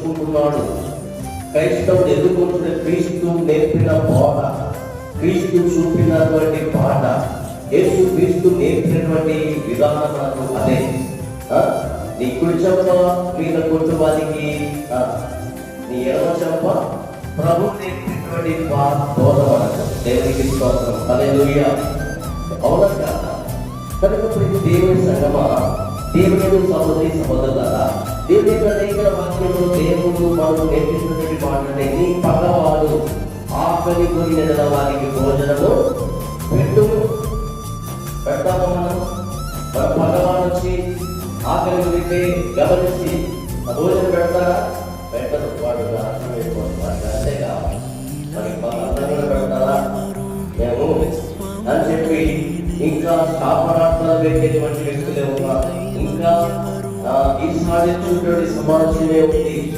నేర్చుకుంటున్నాడు. క్రైస్తవుడు ఎదుర్కొంటున్న క్రీస్తు నేర్పిన బోధ, క్రీస్తు చూపినటువంటి పాట, యేసు క్రీస్తు నేర్పినటువంటి విధానం అదే. నీ కుడి చెంప మీద కుటుంబానికి, నీ ఎడమ చెంప ప్రభు నేర్పినటువంటి బోధ మనకు. దేవునికి స్తోత్రం. హల్లెలూయా. అవునా కాదా? కనుక ప్రతి దేవుని సంగమా, దేవుడు సహోదరి సహోదరులారా, దేవుని యొక్క లేఖన వాక్యంలో దేవుడు మనకు నేర్పిస్తున్నటువంటి మాటనే, నీ పగవాడు ఆకలి కొనిన వారికి భోజనము పెట్టుము. పెడతాము మనం. మన పగవాడు వచ్చి ఆకలి కొనితే గమనించి భోజనం పెడతారా? పెట్టదు. వాడు నాశనం అయిపోతున్నాడు. అంతే కావాలి. మరి అందరూ కూడా పెడతారా? మేము అని చెప్పి ఇంకా శాపనార్థాలు పెట్టేటువంటి వ్యక్తులే ఉన్నారు. ఇంకా ఈ సాధించుకునే సమాజమే ఉంది.